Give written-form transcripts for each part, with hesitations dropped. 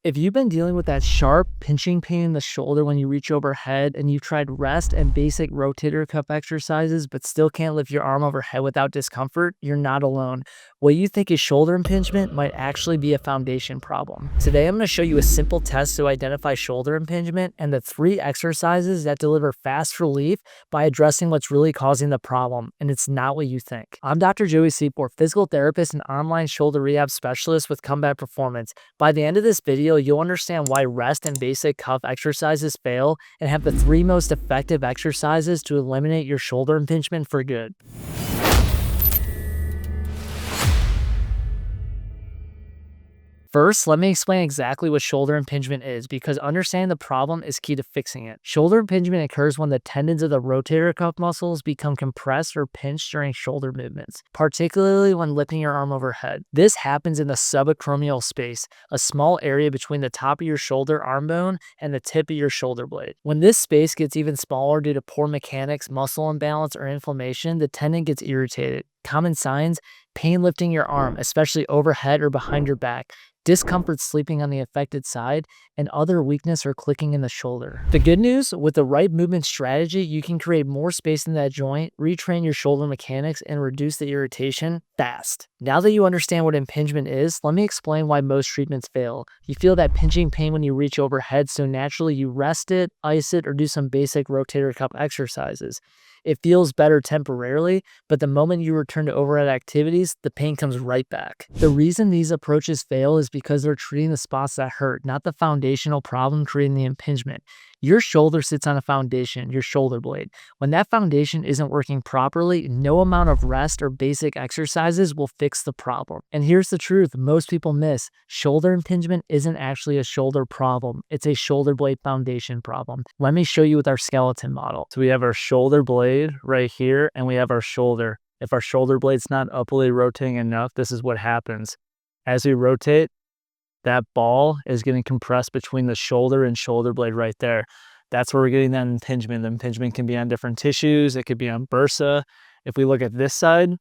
If you've been dealing with that sharp pinching pain in the shoulder when you reach overhead and you've tried rest and basic rotator cuff exercises but still can't lift your arm overhead without discomfort, you're not alone. What you think is shoulder impingement might actually be a foundation problem. Today I'm going to show you a simple test to identify shoulder impingement and the 3 exercises that deliver fast relief by addressing what's really causing the problem, and it's not what you think. I'm Dr. Joey Seyforth, physical therapist and online shoulder rehab specialist with Comeback Performance. By the end of this video, you'll understand why rest and basic cuff exercises fail and have the 3 most effective exercises to eliminate your shoulder impingement for good. First, let me explain exactly what shoulder impingement is, because understanding the problem is key to fixing it. Shoulder impingement occurs when the tendons of the rotator cuff muscles become compressed or pinched during shoulder movements, particularly when lifting your arm overhead. This happens in the subacromial space, a small area between the top of your shoulder arm bone and the tip of your shoulder blade. When this space gets even smaller due to poor mechanics, muscle imbalance, or inflammation, the tendon gets irritated. Common signs: pain lifting your arm, especially overhead or behind your back, discomfort sleeping on the affected side, and other weakness or clicking in the shoulder. The good news: with the right movement strategy, you can create more space in that joint, retrain your shoulder mechanics, and reduce the irritation fast. Now that you understand what impingement is, let me explain why most treatments fail. You feel that pinching pain when you reach overhead, so naturally you rest it, ice it, or do some basic rotator cuff exercises. It feels better temporarily, but the moment you return to overhead activities, the pain comes right back. The reason these approaches fail is because they're treating the spots that hurt, not the foundational problem creating the impingement. Your shoulder sits on a foundation, your shoulder blade. When that foundation isn't working properly, no amount of rest or basic exercises will fix the problem. And here's the truth most people miss: shoulder impingement isn't actually a shoulder problem, it's a shoulder blade foundation problem. Let me show you with our skeleton model. So we have our shoulder blade right here, and we have our shoulder. If our shoulder blade's not upwardly rotating enough, this is what happens. As we rotate, that ball is getting compressed between the shoulder and shoulder blade right there. That's where we're getting that impingement. The impingement can be on different tissues. It could be on bursa. If we look at this side,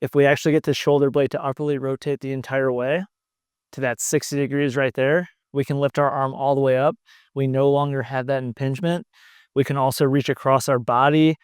if we actually get the shoulder blade to upwardly rotate the entire way to that 60 degrees right there, we can lift our arm all the way up. We no longer have that impingement. We can also reach across our body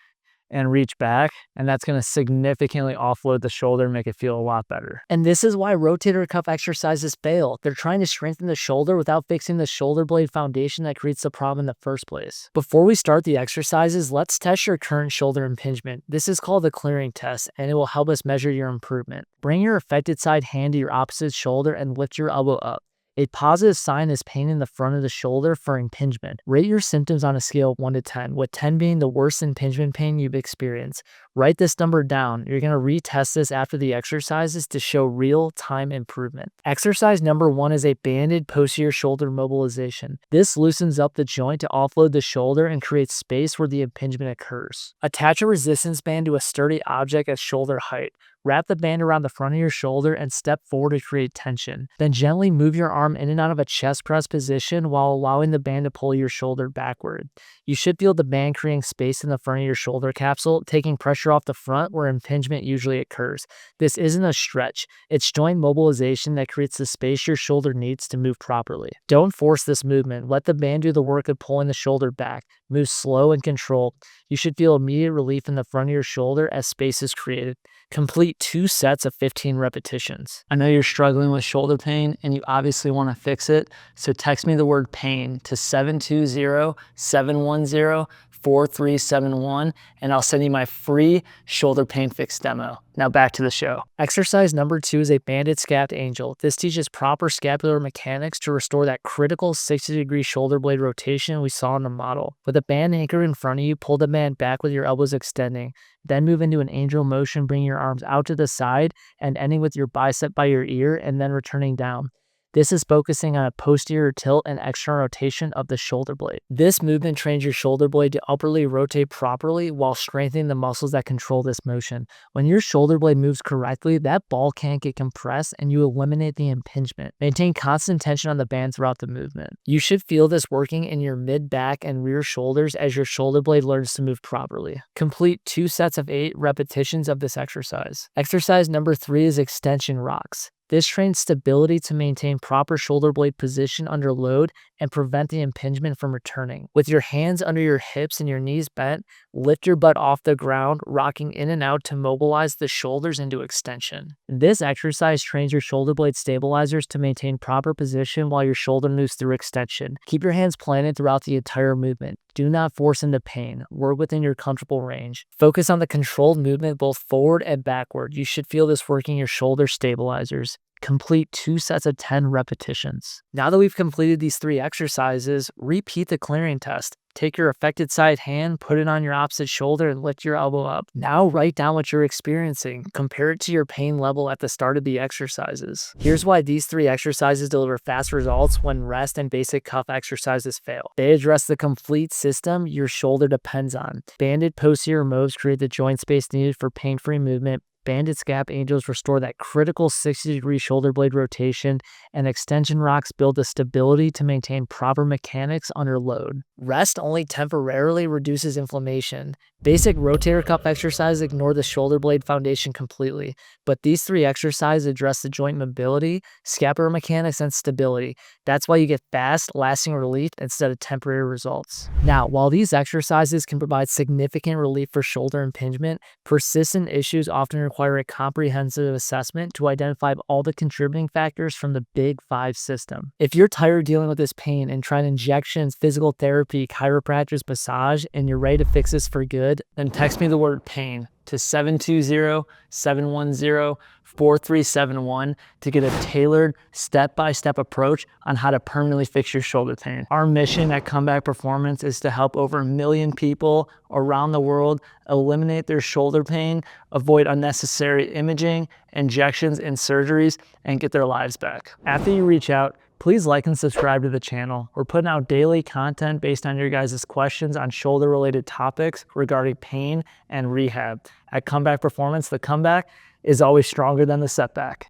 and reach back, and that's going to significantly offload the shoulder and make it feel a lot better. And this is why rotator cuff exercises fail. They're trying to strengthen the shoulder without fixing the shoulder blade foundation that creates the problem in the first place. Before we start the exercises, let's test your current shoulder impingement. This is called the clearing test, and it will help us measure your improvement. Bring your affected side hand to your opposite shoulder and lift your elbow up. A positive sign is pain in the front of the shoulder for impingement. Rate your symptoms on a scale of 1 to 10, with 10 being the worst impingement pain you've experienced. Write this number down. You're going to retest this after the exercises to show real-time improvement. Exercise number 1 is a banded posterior shoulder mobilization. This loosens up the joint to offload the shoulder and creates space where the impingement occurs. Attach a resistance band to a sturdy object at shoulder height. Wrap the band around the front of your shoulder and step forward to create tension. Then gently move your arm in and out of a chest press position while allowing the band to pull your shoulder backward. You should feel the band creating space in the front of your shoulder capsule, taking pressure off the front where impingement usually occurs. This isn't a stretch. It's joint mobilization that creates the space your shoulder needs to move properly. Don't force this movement. Let the band do the work of pulling the shoulder back. Move slow and controlled. You should feel immediate relief in the front of your shoulder as space is created. Complete 2 sets of 15 repetitions. I know you're struggling with shoulder pain and you obviously want to fix it, so text me the word pain to 720-710-4371 and I'll send you my free shoulder pain fix demo. Now back to the show. Exercise number 2 is a banded scapped angel. This teaches proper scapular mechanics to restore that critical 60-degree shoulder blade rotation we saw in the model. With a band anchored in front of you, pull the band back with your elbows extending. Then move into an angel motion, bring your arms out to the side and ending with your bicep by your ear and then returning down. This is focusing on a posterior tilt and external rotation of the shoulder blade. This movement trains your shoulder blade to upwardly rotate properly while strengthening the muscles that control this motion. When your shoulder blade moves correctly, that ball can't get compressed and you eliminate the impingement. Maintain constant tension on the band throughout the movement. You should feel this working in your mid, back, and rear shoulders as your shoulder blade learns to move properly. Complete 2 sets of 8 repetitions of this exercise. Exercise number 3 is extension rocks. This trains stability to maintain proper shoulder blade position under load and prevent the impingement from returning. With your hands under your hips and your knees bent, lift your butt off the ground, rocking in and out to mobilize the shoulders into extension. This exercise trains your shoulder blade stabilizers to maintain proper position while your shoulder moves through extension. Keep your hands planted throughout the entire movement. Do not force into pain. Work within your comfortable range. Focus on the controlled movement both forward and backward. You should feel this working your shoulder stabilizers. Complete 2 sets of 10 repetitions. Now that we've completed these 3 exercises, repeat the clearing test. Take your affected side hand, put it on your opposite shoulder, and lift your elbow up. Now write down what you're experiencing. Compare it to your pain level at the start of the exercises. Here's why these 3 exercises deliver fast results when rest and basic cuff exercises fail. They address the complete system your shoulder depends on. Banded posterior moves create the joint space needed for pain-free movement. Banded scap angels restore that critical 60-degree shoulder blade rotation, and extension rocks build the stability to maintain proper mechanics under load. Rest only temporarily reduces inflammation. Basic rotator cuff exercises ignore the shoulder blade foundation completely, but these 3 exercises address the joint mobility, scapular mechanics, and stability. That's why you get fast, lasting relief instead of temporary results. Now, while these exercises can provide significant relief for shoulder impingement, persistent issues often require a comprehensive assessment to identify all the contributing factors from the Big 5 system. If you're tired of dealing with this pain and trying injections, physical therapy, chiropractic massage, and you're ready to fix this for good, then text me the word pain to 720-710-4371 to get a tailored step-by-step approach on how to permanently fix your shoulder pain. Our mission at Comeback Performance is to help over 1 million people around the world eliminate their shoulder pain, avoid unnecessary imaging, injections, and surgeries, and get their lives back. After you reach out, please like and subscribe to the channel. We're putting out daily content based on your guys' questions on shoulder-related topics regarding pain and rehab. At Comeback Performance, the comeback is always stronger than the setback.